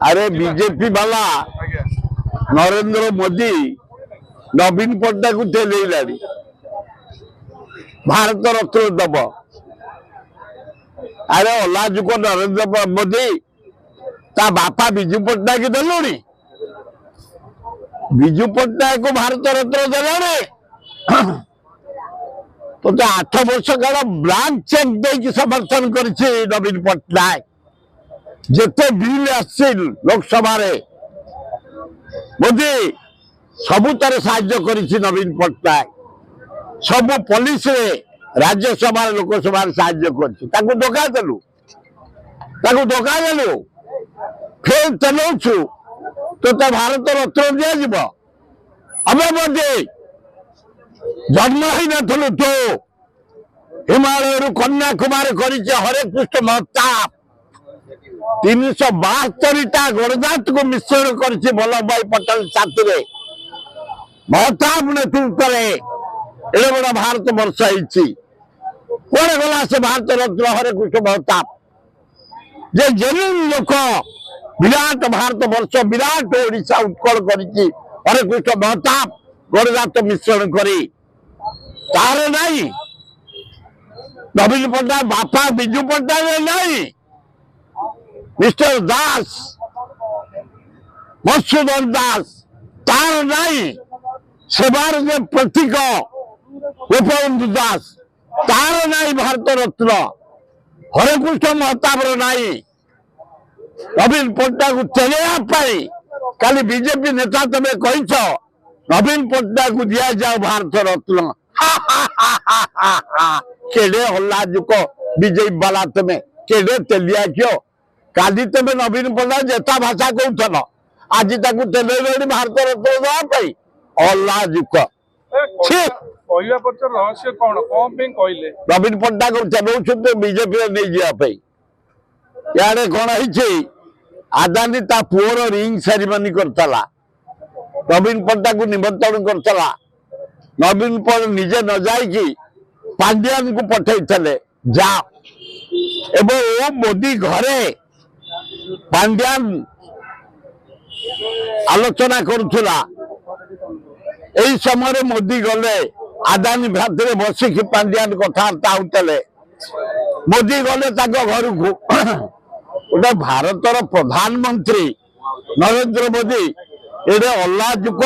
अरे बीजेपी वाला नरेंद्र मोदी नवीन पट्टनायक को ठेल भारत रत्न दब। अरे अलाजुक नरेंद्र मोदी ता बापा विजु पट्टनायक देलुणी विजु पट्टनायक को भारत रत्न देलानी तो 8 वर्ष काल ब्लांक चेक दे समर्थन कर नवीन पट्टनायक जिते बिल आसी लोकसभा मोदी सबुतार साहाय्य कर नवीन पट्टनायक सब पुलिस राज्यसभा लोकसभा साहाय्य कर धोखा देलु फिर चलाऊ तो भारत रत्न दिया अबे मोदी जन्म ही नथलु तो हिमालय कन्याकुमारी कर हरे कृष्ण महताब 372 गणजात को मिश्रण कर वल्लभ भाई पटेल छात्र महताब नेतृत्व एड़े बड़ा भारत वर्ष कौन गला से भारत रत्न हरे कृष्ण महताब जे जेन्युइन लोक विराट भारत वर्ष विराट ओडिशा उत्कल कर हरे कृष्ण महताब गणजात मिश्रण करी तार नहीं नवीन पट्टनायक बापा विजु पट्टनायक नहीं मिस्टर दास मधुसूदन दास तार नहीं सेवार प्रतीक गोपबंधु दास तार नहीं भारत रत्न हरे कृष्ण महताब नहीं नवीन पट्टनायक चलने खाली बीजेपी नेता तुम्हें कह नवीन पट्टनायक को दिया जाओ भारत रत्न केड़े हल्लाजुक बीजेपी वाला तुम्हें केड़े तेलिया क्यों काली तुम्हें नवीन पट्टनायक जेता भाषा कहूल आज तेल भारत रत्न देवाई हल्लाजुक रहस्य कौन कहले नवीन पट्टनायक चलाऊ बीजेपी नहीं जावाई इे कौन है आदानी ता पुअर रिंग सेरिमनी करतला नवीन पट्टनायक को निमंत्रण करतला नवीन पट्टनायक निजे न जाइकी पांड्यान को पठे जा एवं मोदी घरे पांड्यान आलोचना करुला यही समय मोदी गले आदानी भात बसिकी पांड्यान कथबार्ता होते मोदी गले घर को गोटे भारतर प्रधानमंत्री नरेंद्र मोदी ये अल्लाजुक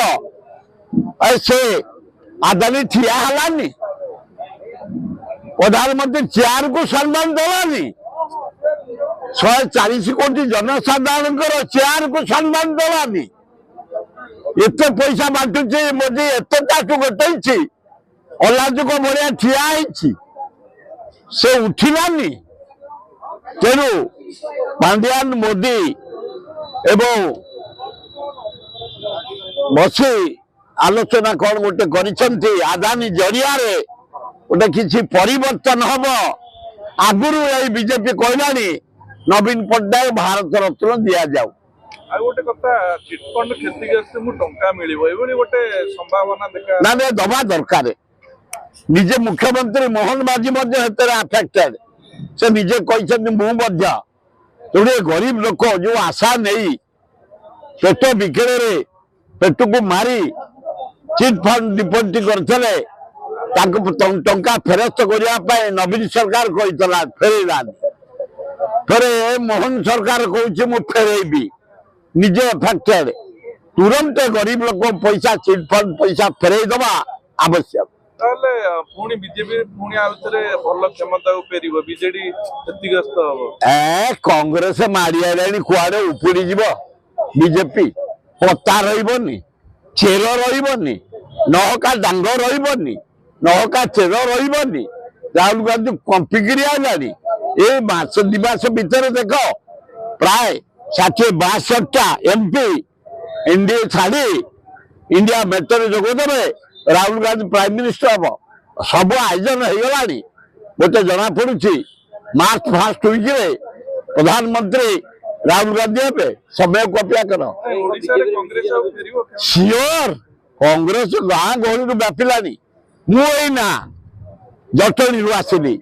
से आदानी ठिया हलानी प्रधानमंत्री चेयर को सम्मान दलानी 140 कोटी जनसाधारण चेयर को सम्मान दलानी एत पैसा बांटुचे मोदी एत गोटे अल्लाजुक बढ़िया ठिया से उठिलानी तेणु पांड्यान मोदी एवं बसी आलोचना कौन गोटे कर आदानी जरिया गोटे किसी परिवर्तन हम आगुरी यही बीजेपी कहलानी नवीन पट्टनायक भारत रत्न दि जाऊ गोटे कथा चिटफंड क्षतिग्रस्त टंका मिले गोटे संभावना देखा ना दबा दरकार निजे मुख्यमंत्री मोहन माझी अफेक्टेड से निजे कहते गरीब लोक जो आशा नहीं पेट बिकेड़े पेट को मारी चिट फंड डिपोजिट करते टंका फेरस्त करने नवीन सरकार कहला फेरला फिर मोहन सरकार कहूँ फेरबी निजे अफेक्टेड तुरंत गरीब लोक पैसा चिट फंड पैसा फेरई दबा आवश्यक पुणी बीजेपी पुणी भल क्षमता बीजेडी क्षतिग्रस्त हम कांग्रेस मारी आनी कुआडे उपड़ी जीव बीजेपी पता रही चेर रही नहका डांग रही नहका चेर रही राहुल गांधी कंपिकी आनी ये मास 2 मास भितर देख प्राय 60-62टा एमपी इंडिया छाड़ी इंडिया मेटर जोगदेवे राहुल गांधी प्राइम मिनिस्टर हम सब आयोजन हो गला गोटे जना पड़ी मार्च फास्ट वीक प्रधानमंत्री राहुल गांधी हे समय को अपेक्षा कर सियोर कांग्रेस गाँ गहली व्यापिलानी मुना जटणी आसली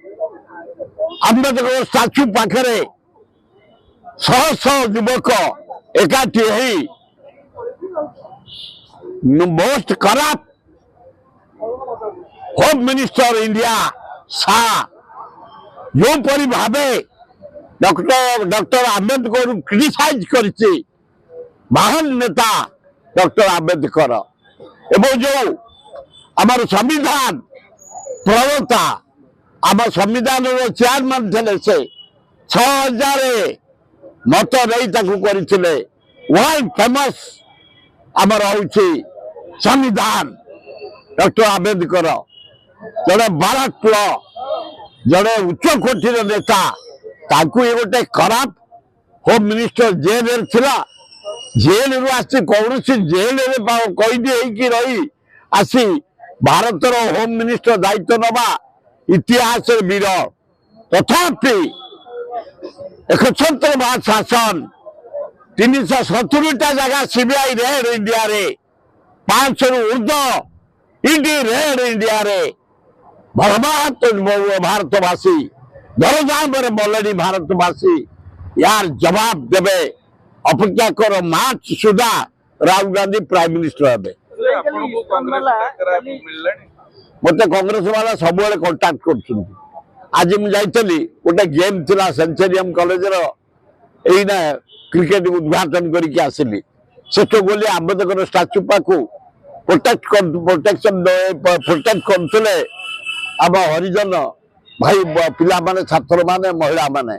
आंबेडकर स्टाच्यू पाखे शह शह युवक एकाठी most corrupt home minister India Shah जो परी भावे डॉक्टर आंबेडकर क्रिटिसाइज करछि महान नेता डॉक्टर आंबेडकर एवं जो आमर संविधान प्रवक्ता आम संविधान चेयरमैन थे से 6000 मत नहीं वर्ल्ड फेमस आमर हूँ संविधान डॉक्टर आंबेडकर जड़े भारत पुओ जड़े उच्च कोटीर नेता ताकू ये गोटे खराब होम मिनिस्टर जेल थिला जेल रु आसी कौन जेल कैदी रही आसी भारतर होम मिनिस्टर दायित्व नवा इतिहास विरल तथापि एक स्वतंत्र भारत शासन 370टा जगह सीबीआई रेड इंडिया रे 500 रु ऊर्ध्व ईडी रेड इंडिया रे भारतवासी दरदाम मलड़ी भारतवासी यार जवाब देवे अपेक्षा कर मार्च सुधा राहुल गांधी प्राइम मिनिस्टर हे मत कांग्रेस वाला सब कंटाक्ट कर आज मुझे गोटे गेम थिला सेंचुरियम कॉलेज रा क्रिकेट उद्घाटन करके आसिली से गली आंबेडकर स्टाच्यू पाक प्रोटेक्ट करते आम हरिजन भाई पिला माने छात्र माने महिला माने